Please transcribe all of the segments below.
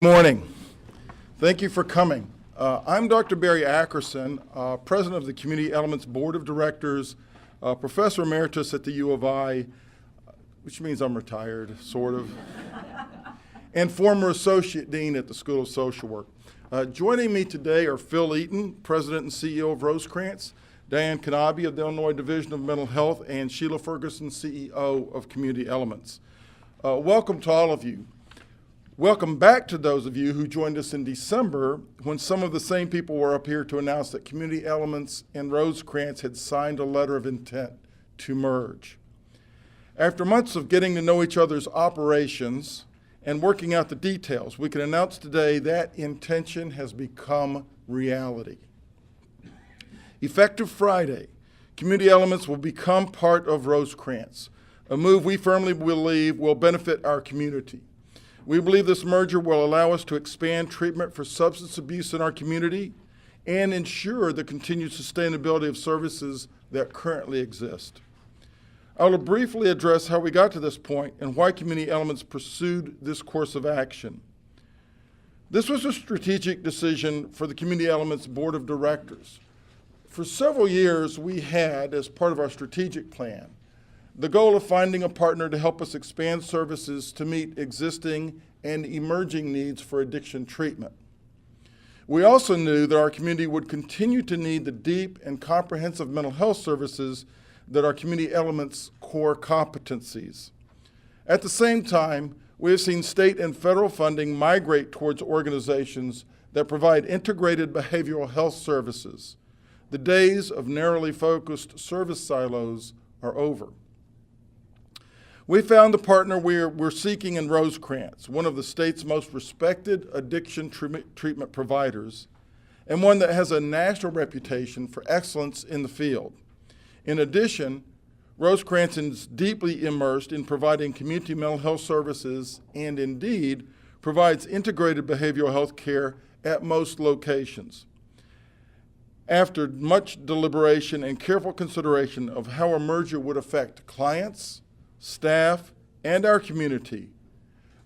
Morning. Thank you for coming. I'm Dr. Barry Ackerson, President of the Community Elements Board of Directors, Professor Emeritus at the U of I, which means I'm retired, sort of, and former Associate Dean at the School of Social Work. Joining me today are Phil Eaton, President and CEO of Rosecrance, Diane Kanabe of the Illinois Division of Mental Health, and Sheila Ferguson, CEO of Community Elements. Welcome to all of you. Welcome back to those of you who joined us in December when some of the same people were up here to announce that Community Elements and Rosecrance had signed a letter of intent to merge. After months of getting to know each other's operations and working out the details, we can announce today that intention has become reality. Effective Friday, Community Elements will become part of Rosecrance, a move we firmly believe will benefit our community. We believe this merger will allow us to expand treatment for substance abuse in our community and ensure the continued sustainability of services that currently exist. I will briefly address how we got to this point and why Community Elements pursued this course of action. This was a strategic decision for the Community Elements Board of Directors. For several years, we had, as part of our strategic plan, the goal of finding a partner to help us expand services to meet existing and emerging needs for addiction treatment. We also knew that our community would continue to need the deep and comprehensive mental health services that are Community Elements' core competencies. At the same time, we have seen state and federal funding migrate towards organizations that provide integrated behavioral health services. The days of narrowly focused service silos are over. We found the partner we're seeking in Rosecrance, one of the state's most respected addiction treatment providers, and one that has a national reputation for excellence in the field. In addition, Rosecrance is deeply immersed in providing community mental health services and indeed provides integrated behavioral health care at most locations. After much deliberation and careful consideration of how a merger would affect clients, staff, and our community,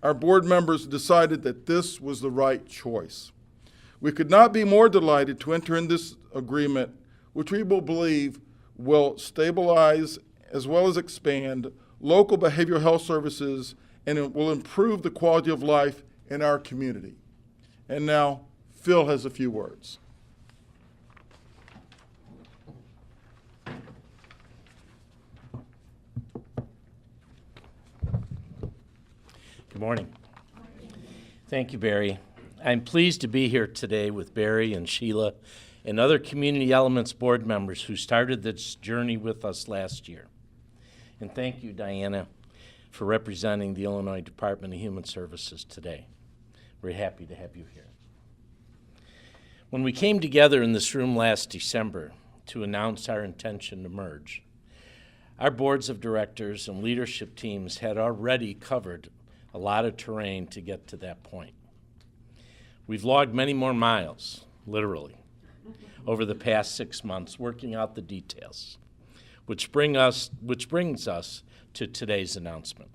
our board members decided that this was the right choice. We could not be more delighted to enter in this agreement, which we will believe will stabilize as well as expand local behavioral health services, and it will improve the quality of life in our community. And now, Phil has a few words. Good morning. Thank you, Barry. I'm pleased to be here today with Barry and Sheila and other Community Elements board members who started this journey with us last year. And thank you, Diana, for representing the Illinois Department of Human Services today. We're happy to have you here. When we came together in this room last December to announce our intention to merge, our boards of directors and leadership teams had already covered a lot of terrain to get to that point. We've logged many more miles, literally, over the past 6 months working out the details, which brings us to today's announcement.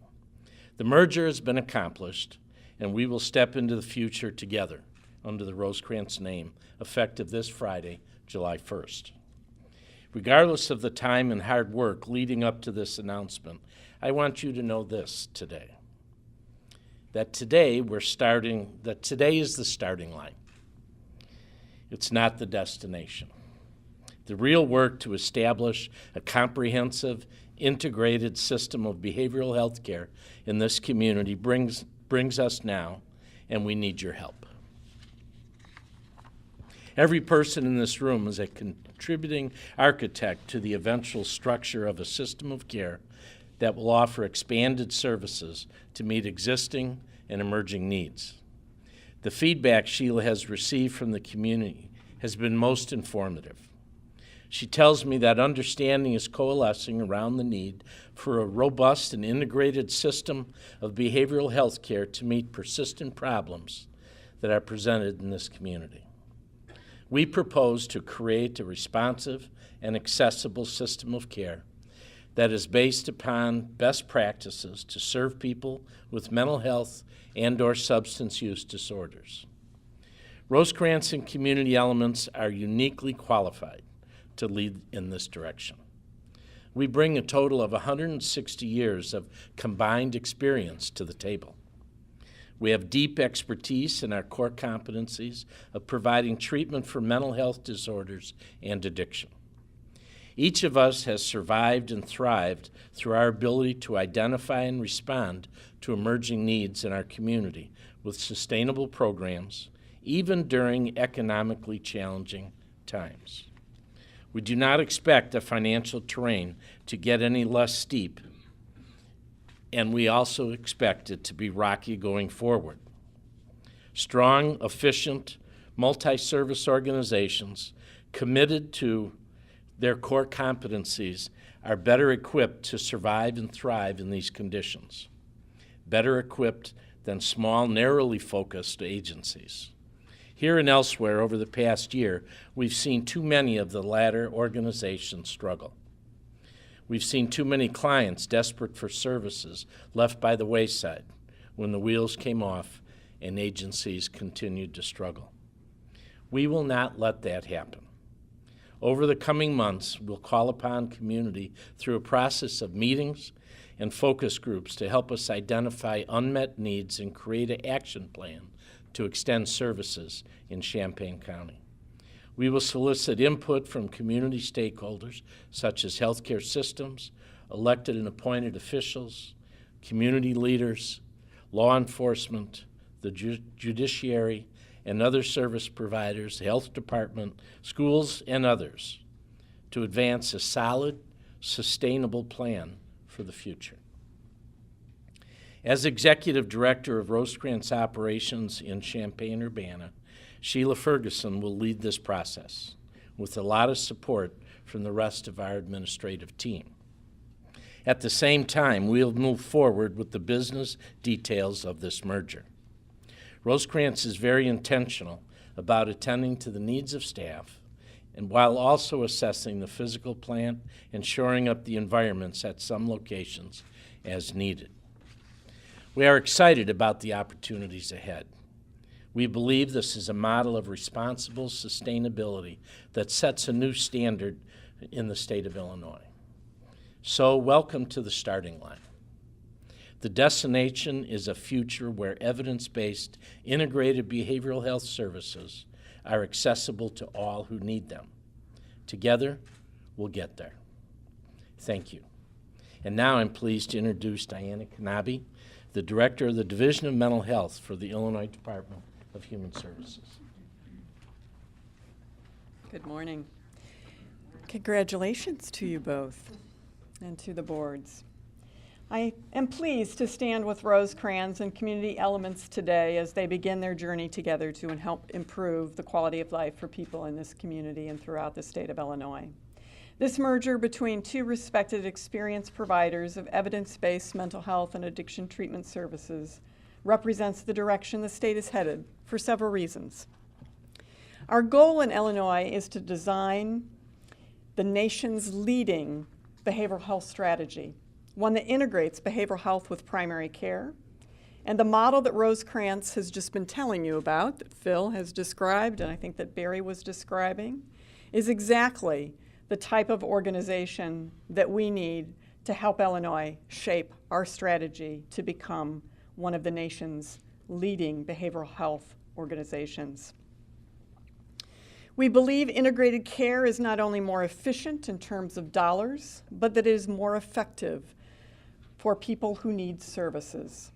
The merger has been accomplished, and we will step into the future together under the Rosecrance name, effective this Friday, July 1st. Regardless of the time and hard work leading up to this announcement, I want you to know this today. That today is the starting line. It's not the destination. The real work to establish a comprehensive, integrated system of behavioral health care in this community brings us now, and we need your help. Every person in this room is a contributing architect to the eventual structure of a system of care that will offer expanded services to meet existing and emerging needs. The feedback Sheila has received from the community has been most informative. She tells me that understanding is coalescing around the need for a robust and integrated system of behavioral health care to meet persistent problems that are presented in this community. We propose to create a responsive and accessible system of care that is based upon best practices to serve people with mental health and/or substance use disorders. Rosecrance and Community Elements are uniquely qualified to lead in this direction. We bring a total of 160 years of combined experience to the table. We have deep expertise in our core competencies of providing treatment for mental health disorders and addiction. Each of us has survived and thrived through our ability to identify and respond to emerging needs in our community with sustainable programs, even during economically challenging times. We do not expect the financial terrain to get any less steep, and we also expect it to be rocky going forward. Strong, efficient, multi-service organizations committed to their core competencies are better equipped to survive and thrive in these conditions, better equipped than small, narrowly focused agencies. Here and elsewhere over the past year, we've seen too many of the latter organizations struggle. We've seen too many clients desperate for services left by the wayside when the wheels came off and agencies continued to struggle. We will not let that happen. Over the coming months, we'll call upon community through a process of meetings and focus groups to help us identify unmet needs and create an action plan to extend services in Champaign County. We will solicit input from community stakeholders such as healthcare systems, elected and appointed officials, community leaders, law enforcement, the judiciary, and other service providers, the health department, schools, and others to advance a solid, sustainable plan for the future. As Executive Director of Rosecrance Operations in Champaign, Urbana, Sheila Ferguson will lead this process with a lot of support from the rest of our administrative team. At the same time, we'll move forward with the business details of this merger. Rosecrance is very intentional about attending to the needs of staff and while also assessing the physical plant and shoring up the environments at some locations as needed. We are excited about the opportunities ahead. We believe this is a model of responsible sustainability that sets a new standard in the state of Illinois. So welcome to the starting line. The destination is a future where evidence-based integrated behavioral health services are accessible to all who need them. Together, we'll get there. Thank you. And now I'm pleased to introduce Diana Kanabi, the Director of the Division of Mental Health for the Illinois Department of Human Services. Good morning. Congratulations to you both and to the boards. I am pleased to stand with Rosecrance and Community Elements today as they begin their journey together to help improve the quality of life for people in this community and throughout the state of Illinois. This merger between two respected experienced providers of evidence-based mental health and addiction treatment services represents the direction the state is headed for several reasons. Our goal in Illinois is to design the nation's leading behavioral health strategy, one that integrates behavioral health with primary care. And the model that Rosecrance has just been telling you about, that Phil has described, and I think that Barry was describing, is exactly the type of organization that we need to help Illinois shape our strategy to become one of the nation's leading behavioral health organizations. We believe integrated care is not only more efficient in terms of dollars, but that it is more effective for people who need services.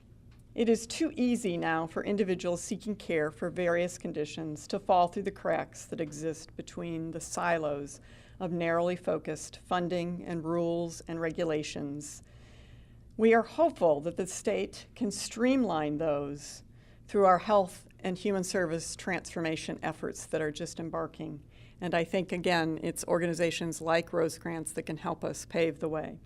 It is too easy now for individuals seeking care for various conditions to fall through the cracks that exist between the silos of narrowly focused funding and rules and regulations. We are hopeful that the state can streamline those through our health and human service transformation efforts that are just embarking. And I think, again, it's organizations like Rosecrance that can help us pave the way.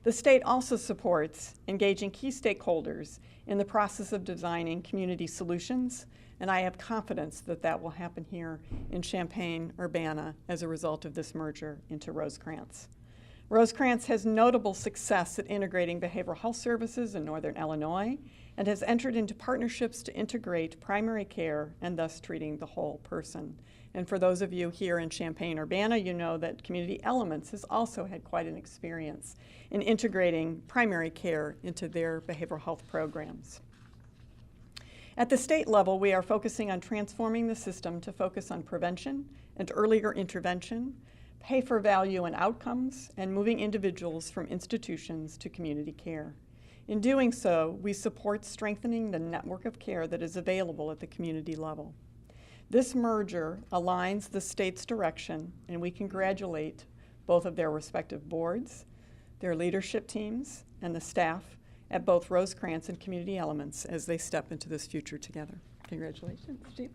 The state also supports engaging key stakeholders in the process of designing community solutions, and I have confidence that that will happen here in Champaign, Urbana, as a result of this merger into Rosecrance. Rosecrance has notable success at integrating behavioral health services in Northern Illinois and has entered into partnerships to integrate primary care and thus treating the whole person. And for those of you here in Champaign, Urbana, you know that Community Elements has also had quite an experience in integrating primary care into their behavioral health programs. At the state level, we are focusing on transforming the system to focus on prevention and earlier intervention, pay for value and outcomes, and moving individuals from institutions to community care. In doing so, we support strengthening the network of care that is available at the community level. This merger aligns the state's direction, and we congratulate both of their respective boards, their leadership teams, and the staff at both Rosecrance and Community Elements as they step into this future together. Congratulations, Sheila.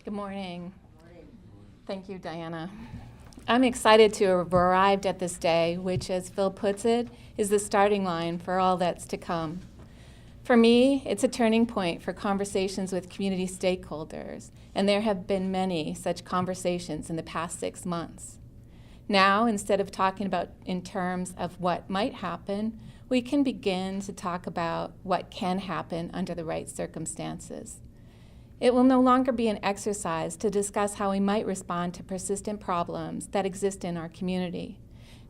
Good morning. Thank you, Diana. I'm excited to have arrived at this day, which, as Phil puts it, is the starting line for all that's to come. For me, it's a turning point for conversations with community stakeholders, and there have been many such conversations in the past 6 months. Now, instead of talking about in terms of what might happen, we can begin to talk about what can happen under the right circumstances. It will no longer be an exercise to discuss how we might respond to persistent problems that exist in our community.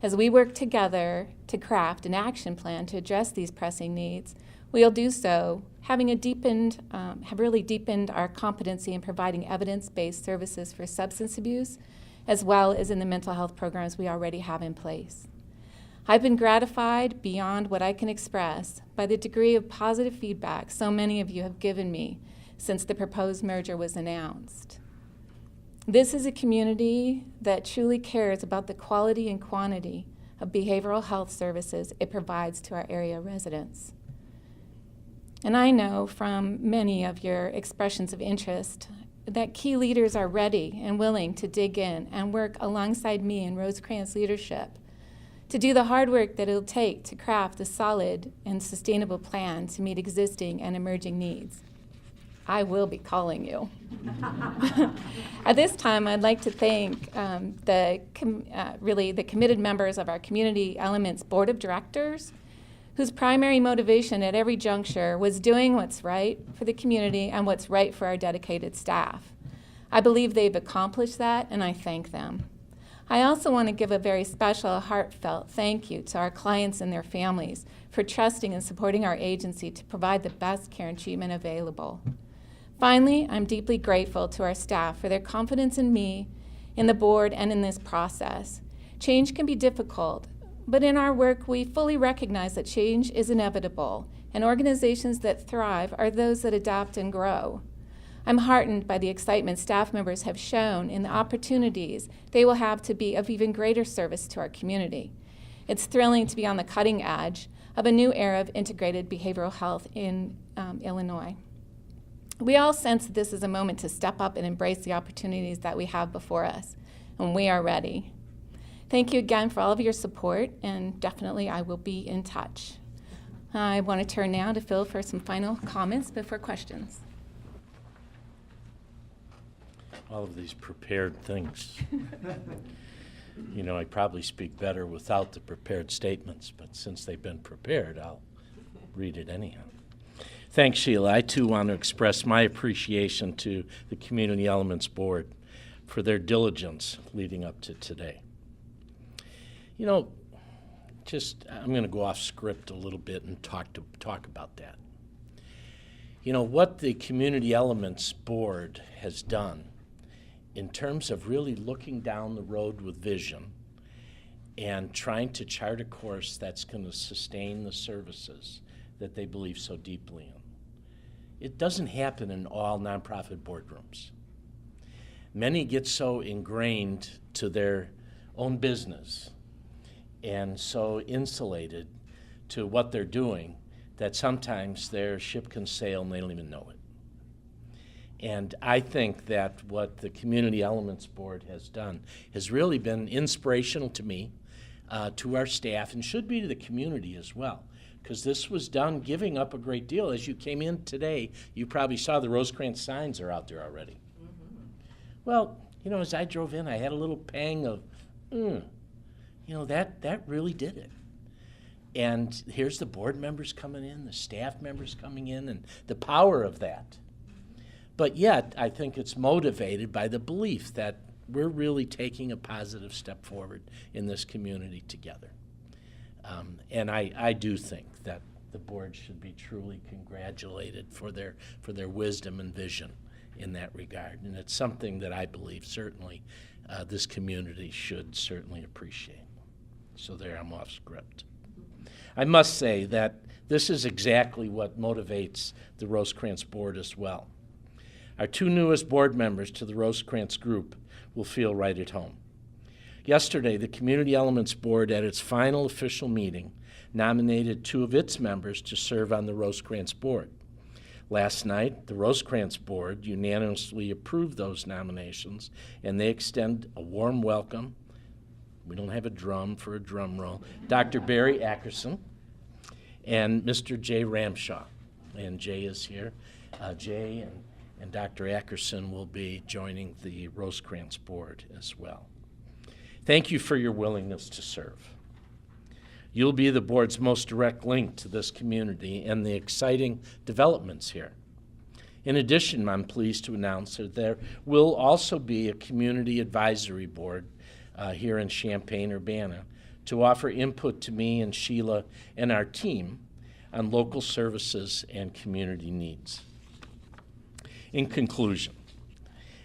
As we work together to craft an action plan to address these pressing needs, we'll do so having have really deepened our competency in providing evidence-based services for substance abuse, as well as in the mental health programs we already have in place. I've been gratified beyond what I can express by the degree of positive feedback so many of you have given me since the proposed merger was announced. This is a community that truly cares about the quality and quantity of behavioral health services it provides to our area residents. And I know from many of your expressions of interest that key leaders are ready and willing to dig in and work alongside me and Rosecrance leadership to do the hard work that it'll take to craft a solid and sustainable plan to meet existing and emerging needs. I will be calling you. At this time, I'd like to thank the committed members of our Community Elements Board of Directors, whose primary motivation at every juncture was doing what's right for the community and what's right for our dedicated staff. I believe they've accomplished that, and I thank them. I also want to give a very special, heartfelt thank you to our clients and their families for trusting and supporting our agency to provide the best care and treatment available. Finally, I'm deeply grateful to our staff for their confidence in me, in the board, and in this process. Change can be difficult, but in our work, we fully recognize that change is inevitable, and organizations that thrive are those that adapt and grow. I'm heartened by the excitement staff members have shown in the opportunities they will have to be of even greater service to our community. It's thrilling to be on the cutting edge of a new era of integrated behavioral health in Illinois. We all sense that this is a moment to step up and embrace the opportunities that we have before us, and we are ready. Thank you again for all of your support, and definitely I will be in touch. I want to turn now to Phil for some final comments before questions. All of these prepared things. You know, I probably speak better without the prepared statements, but since they've been prepared, I'll read it anyhow. Thanks, Sheila. I, too, want to express my appreciation to the Community Elements Board for their diligence leading up to today. You know, I'm going to go off script a little bit and talk about that. You know, what the Community Elements Board has done in terms of really looking down the road with vision and trying to chart a course that's going to sustain the services that they believe so deeply in. It doesn't happen in all nonprofit boardrooms. Many get so ingrained to their own business and so insulated to what they're doing that sometimes their ship can sail and they don't even know it. And I think that what the Community Elements Board has done has really been inspirational to me, to our staff, and should be to the community as well, because this was done giving up a great deal. As you came in today, you probably saw the Rosecrance signs are out there already. Mm-hmm. Well, You know, as I drove in, I had a little pang of, you know, that really did it. And here's the board members coming in, the staff members coming in, and the power of that. But yet, I think it's motivated by the belief that we're really taking a positive step forward in this community together. And I do think that the board should be truly congratulated for their wisdom and vision in that regard. And it's something that I believe certainly this community should certainly appreciate. So there, I'm off script. I must say that this is exactly what motivates the Rosecrance board as well. Our two newest board members to the Rosecrance group will feel right at home. Yesterday, the Community Elements Board at its final official meeting nominated two of its members to serve on the Rosecrance board. Last night, the Rosecrance board unanimously approved those nominations, and they extend a warm welcome. We don't have a drum for a drum roll. Dr. Barry Ackerson and Mr. Jay Ramshaw. And Jay is here. Jay and Dr. Ackerson will be joining the Rosecrance board as well. Thank you for your willingness to serve. You'll be the board's most direct link to this community and the exciting developments here. In addition, I'm pleased to announce that there will also be a community advisory board here in Champaign, Urbana, to offer input to me and Sheila and our team on local services and community needs. In conclusion,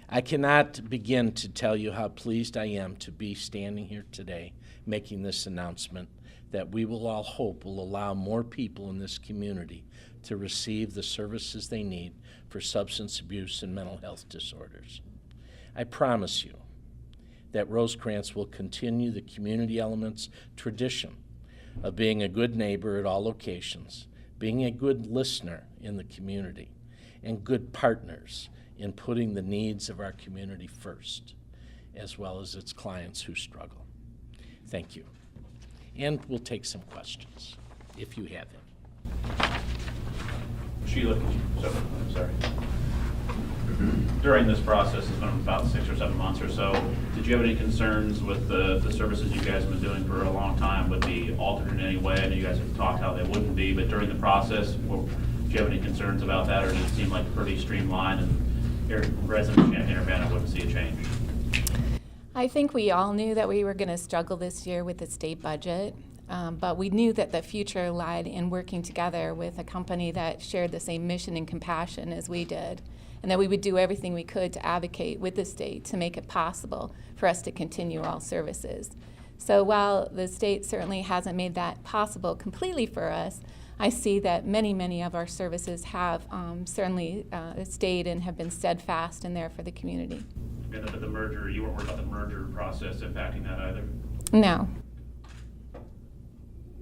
I cannot begin to tell you how pleased I am to be standing here today making this announcement that we will all hope will allow more people in this community to receive the services they need for substance abuse and mental health disorders. I promise you that Rosecrance will continue the Community Elements tradition of being a good neighbor at all locations, being a good listener in the community, and good partners in putting the needs of our community first, as well as its clients who struggle. Thank you. And we'll take some questions, if you have any. Sheila, I'm sorry. During this process, it's been about 6 or 7 months or so, did you have any concerns with the services you guys have been doing for a long time? Would be altered in any way? I know you guys have talked how they wouldn't be, but during the process, do you have any concerns about that, or did it seem like pretty streamlined and your residents in Urbana wouldn't see a change? I think we all knew that we were going to struggle this year with the state budget, but we knew that the future lied in working together with a company that shared the same mission and compassion as we did, and that we would do everything we could to advocate with the state to make it possible for us to continue all services. So while the state certainly hasn't made that possible completely for us, I see that many of our services have certainly stayed and have been steadfast and there for the community. But the merger, you weren't worried about the merger process impacting that either? No.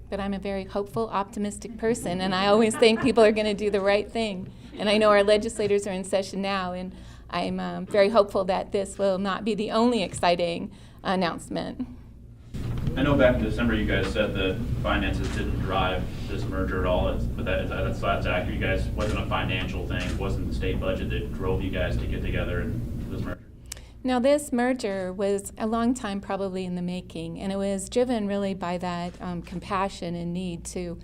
But I'm a very hopeful, optimistic person, and I always think people are going to do the right thing. And I know our legislators are in session now, and I'm very hopeful that this will not be the only exciting announcement. I know back in December you guys said that finances didn't drive this merger at all, but that's accurate. You guys, wasn't a financial thing, it wasn't the state budget that drove you guys to get together and this merger? Now, this merger was a long time probably in the making, and it was driven really by that compassion and need to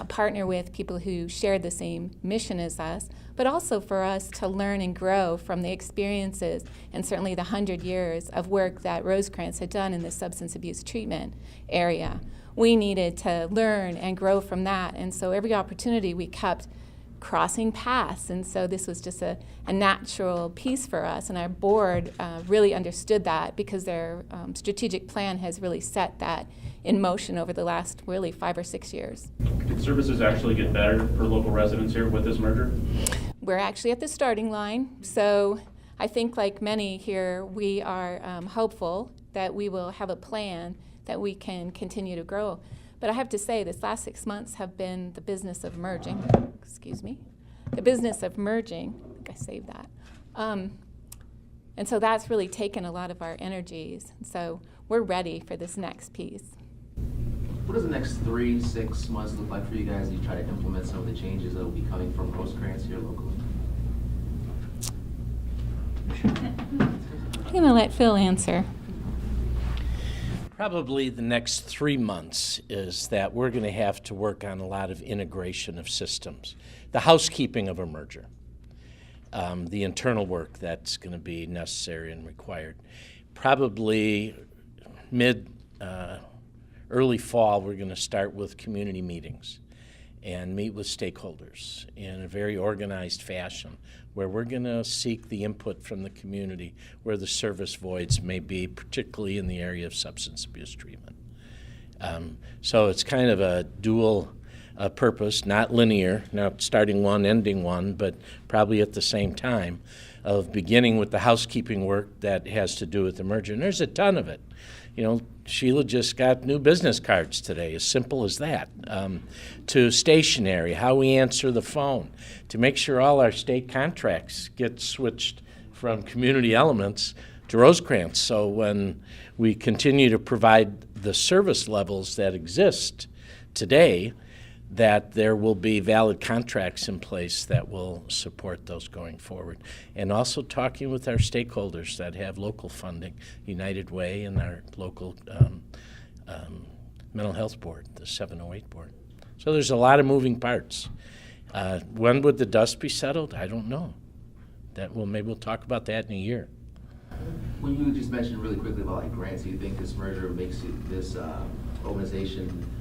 partner with people who shared the same mission as us, but also for us to learn and grow from the experiences and certainly the 100 years of work that Rosecrance had done in the substance abuse treatment area. We needed to learn and grow from that, and so every opportunity we kept crossing paths, and so this was just a natural piece for us, and our board really understood that because their strategic plan has really set that in motion over the last really 5 or 6 years. Did services actually get better for local residents here with this merger? We're actually at the starting line, so I think like many here, we are hopeful that we will have a plan that we can continue to grow. But I have to say, this last 6 months have been the business of merging. The business of merging. I think I saved that. And so that's really taken a lot of our energies. So we're ready for this next piece. What does the next 3-6 months look like for you guys as you try to implement some of the changes that will be coming from Rosecrance here locally? I'm going to let Phil answer. Probably the next 3 months is that we're going to have to work on a lot of integration of systems, the housekeeping of a merger, the internal work that's going to be necessary and required. Probably early fall, we're going to start with community meetings and meet with stakeholders in a very organized fashion, where we're going to seek the input from the community where the service voids may be, particularly in the area of substance abuse treatment. So it's kind of a dual purpose, not linear, not starting one, ending one, but probably at the same time, of beginning with the housekeeping work that has to do with the merger. And there's a ton of it. You know, Sheila just got new business cards today, as simple as that, to stationery, how we answer the phone, to make sure all our state contracts get switched from community elements to Rosecrance. So when we continue to provide the service levels that exist today, that there will be valid contracts in place that will support those going forward. And also talking with our stakeholders that have local funding, United Way and our local mental health board, the 708 board. So there's a lot of moving parts. When would the dust be settled? I don't know. Maybe we'll talk about that in a year. When you just mentioned really quickly about like grants, do you think this merger makes this organization,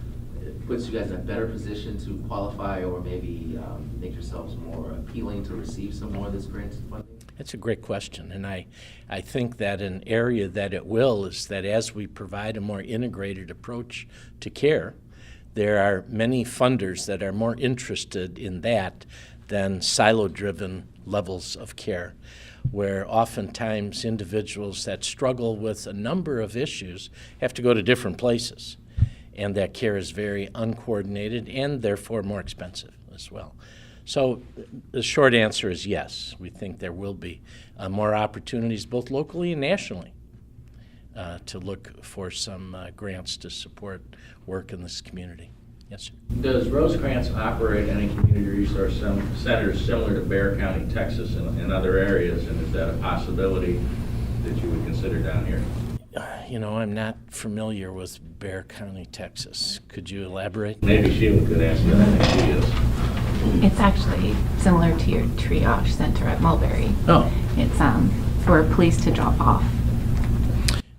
puts you guys in a better position to qualify or maybe make yourselves more appealing to receive some more of this grant funding? That's a great question, and I think that an area that it will is that as we provide a more integrated approach to care, there are many funders that are more interested in that than silo-driven levels of care, where oftentimes individuals that struggle with a number of issues have to go to different places, and that care is very uncoordinated and therefore more expensive as well. So the short answer is yes. We think there will be more opportunities both locally and nationally to look for some grants to support work in this community. Yes, sir. Does Rosecrance operate any community resource centers similar to Bexar County, Texas, and other areas? And is that a possibility that you would consider down here? You know, I'm not familiar with Bexar County, Texas. Could you elaborate? Maybe Sheila could answer that. I think she is. It's actually similar to your triage center at Mulberry. Oh. It's for police to drop off.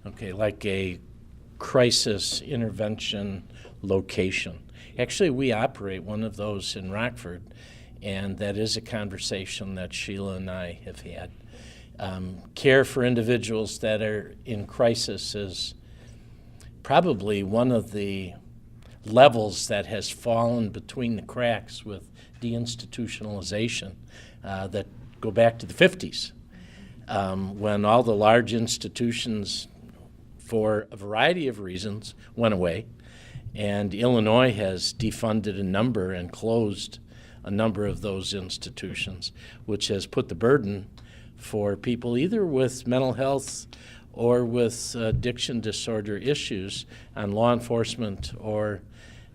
Okay, like a crisis intervention location. Actually, we operate one of those in Rockford, and that is a conversation that Sheila and I have had. Care for individuals that are in crisis is probably one of the levels that has fallen between the cracks with deinstitutionalization that go back to the 50s, when all the large institutions, for a variety of reasons, went away. And Illinois has defunded a number and closed a number of those institutions, which has put the burden for people either with mental health or with addiction disorder issues on law enforcement or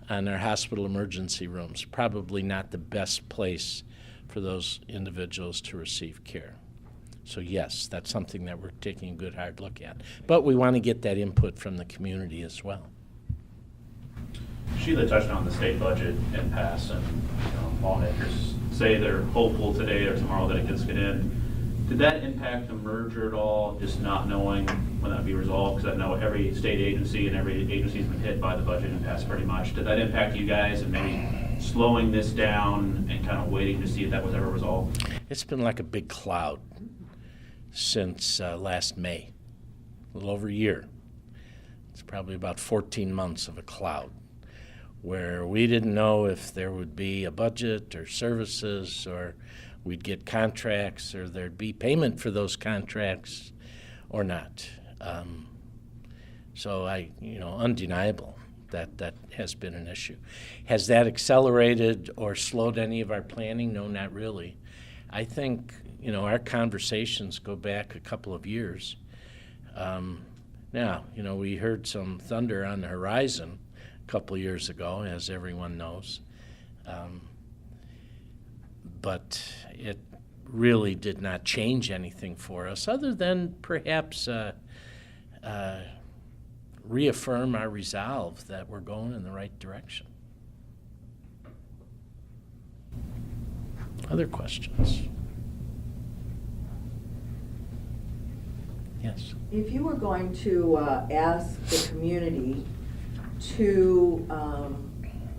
on our hospital emergency rooms. Probably not the best place for those individuals to receive care. So yes, that's something that we're taking a good hard look at. But we want to get that input from the community as well. Sheila touched on the state budget impasse, and lawmakers say they're hopeful today or tomorrow that it gets in. Did that impact the merger at all, just not knowing when that would be resolved? Because I know every state agency and every agency's been hit by the budget impasse pretty much. Did that impact you guys and maybe slowing this down and kind of waiting to see if that was ever resolved? It's been like a big cloud since last May, a little over a year. It's probably about 14 months of a cloud where we didn't know if there would be a budget or services or we'd get contracts or there'd be payment for those contracts or not. So undeniable that has been an issue. Has that accelerated or slowed any of our planning? No, not really. I think, our conversations go back a couple of years. Now, we heard some thunder on the horizon a couple of years ago, as everyone knows. But really did not change anything for us, other than perhaps reaffirm our resolve that we're going in the right direction. Other questions? Yes. If you were going to ask the community to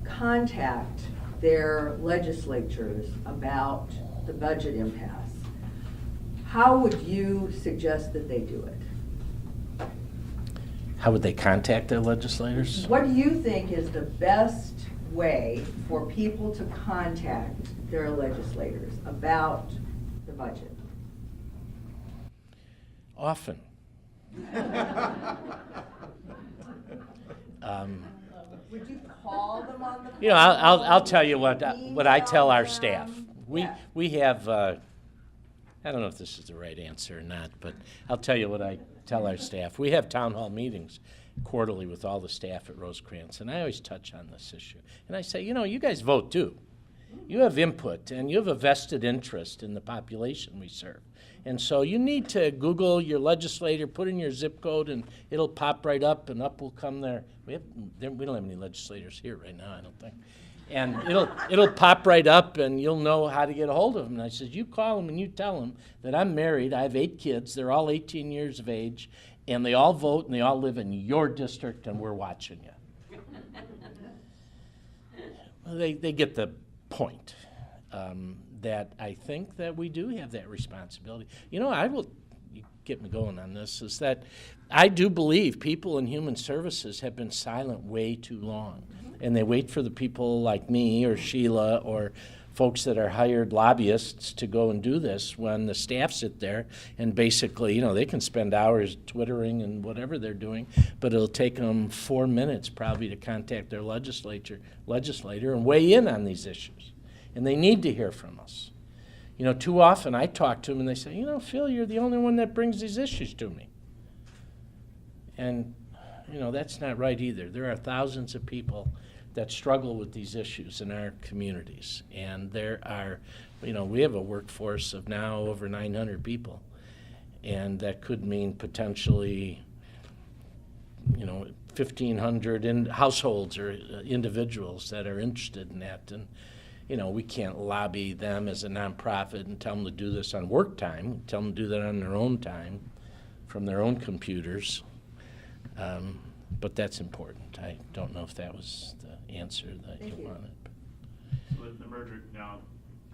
contact their legislatures about the budget impasse, how would you suggest that they do it? How would they contact their legislators? What do you think is the best way for people to contact their legislators about the budget? Often. Would you call them on the phone? You know, I'll tell you what I tell our staff. We have, I don't know if this is the right answer or not, but I'll tell you what I tell our staff. We have town hall meetings quarterly with all the staff at Rosecrance, and I always touch on this issue. And I say, you know, you guys vote too. You have input, and you have a vested interest in the population we serve. And so you need to Google your legislator, put in your zip code, and it'll pop right up, and up will come there. We don't have any legislators here right now, I don't think. And it'll pop right up, and you'll know how to get a hold of them. And I said, you call them and you tell them that I'm married, I have 8 kids, they're all 18 years of age, and they all vote, and they all live in your district, and we're watching you. Well, they get the point. That I think that we do have that responsibility. You know, you get me going on this, is that I do believe people in human services have been silent way too long. And they wait for the people like me or Sheila or folks that are hired lobbyists to go and do this, when the staff sit there and basically, you know, they can spend hours twittering and whatever they're doing, but it'll take them 4 minutes probably to contact their legislator and weigh in on these issues. And they need to hear from us. You know, too often I talk to them and they say, you know, Phil, you're the only one that brings these issues to me. And, you know, that's not right either. There are thousands of people that struggle with these issues in our communities. And there are, you know, we have a workforce of now over 900 people. And that could mean potentially, you know, 1,500 households or individuals that are interested in that. And, you know, we can't lobby them as a nonprofit and tell them to do this on work time. Tell them to do that on their own time from their own computers. But that's important. I don't know if that was the answer that you wanted. So the merger now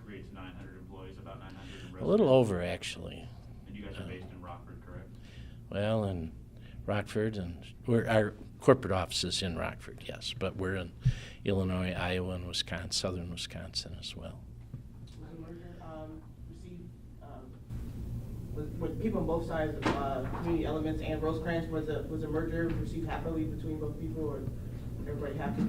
creates 900 employees, about 900 in Rosecrance. A little over, actually. And you guys are based in Rockford, correct? Well, in Rockford, and our corporate office is in Rockford, yes, but we're in Illinois, Iowa, and Wisconsin, southern Wisconsin as well. With people on both sides of community elements and Rosecrance, was a merger received happily between both people, or everybody happy?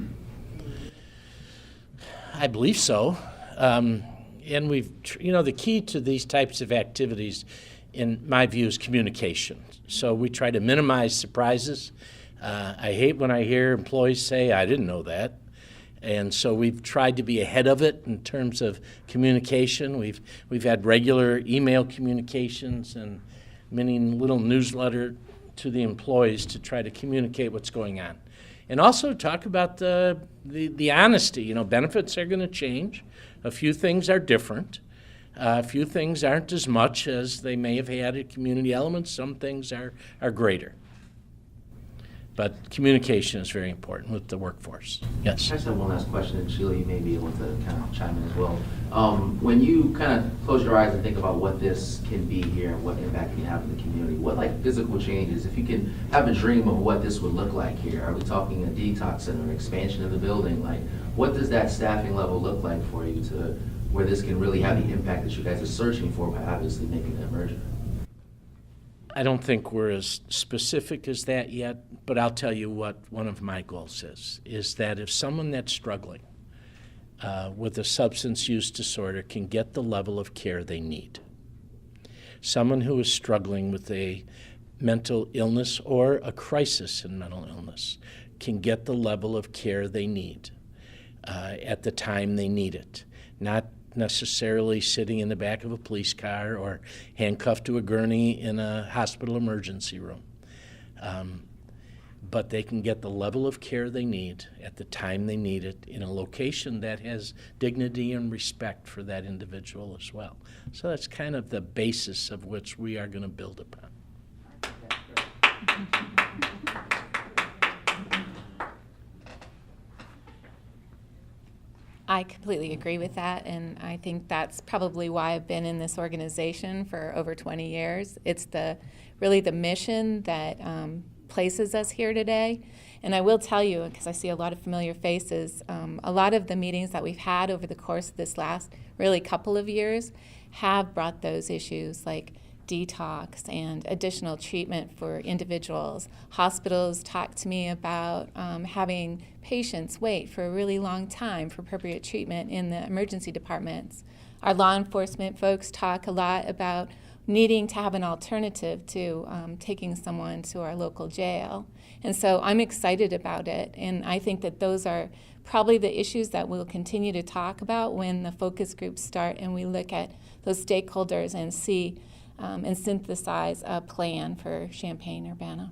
I believe so. And we've, you know, the key to these types of activities, in my view, is communication. So we try to minimize surprises. I hate when I hear employees say, I didn't know that. And so we've tried to be ahead of it in terms of communication. We've had regular email communications and many little newsletter to the employees to try to communicate what's going on. And also talk about the honesty. You know, benefits are going to change. A few things are different. A few things aren't as much as they may have had at community elements. Some things are greater. But communication is very important with the workforce. Yes? I just have one last question, and Sheila, you may be able to kind of chime in as well. When you kind of close your eyes and think about what this can be here and what impact it can have in the community, what like physical changes, if you can have a dream of what this would look like here, are we talking a detox center, an expansion of the building? Like, what does that staffing level look like for you to where this can really have the impact that you guys are searching for by obviously making that merger? I don't think we're as specific as that yet, but I'll tell you what one of my goals is that if someone that's struggling with a substance use disorder can get the level of care they need, someone who is struggling with a mental illness or a crisis in mental illness can get the level of care they need at the time they need it, not necessarily sitting in the back of a police car or handcuffed to a gurney in a hospital emergency room. But they can get the level of care they need at the time they need it in a location that has dignity and respect for that individual as well. So that's kind of the basis of which we are going to build upon. I completely agree with that, and I think that's probably why I've been in this organization for over 20 years. It's really the mission that places us here today. And I will tell you, because I see a lot of familiar faces, a lot of the meetings that we've had over the course of this last really couple of years have brought those issues like detox and additional treatment for individuals. Hospitals talk to me about having patients wait for a really long time for appropriate treatment in the emergency departments. Our law enforcement folks talk a lot about needing to have an alternative to taking someone to our local jail. And so I'm excited about it, and I think that those are probably the issues that we'll continue to talk about when the focus groups start and we look at those stakeholders and see and synthesize a plan for Champaign, Urbana.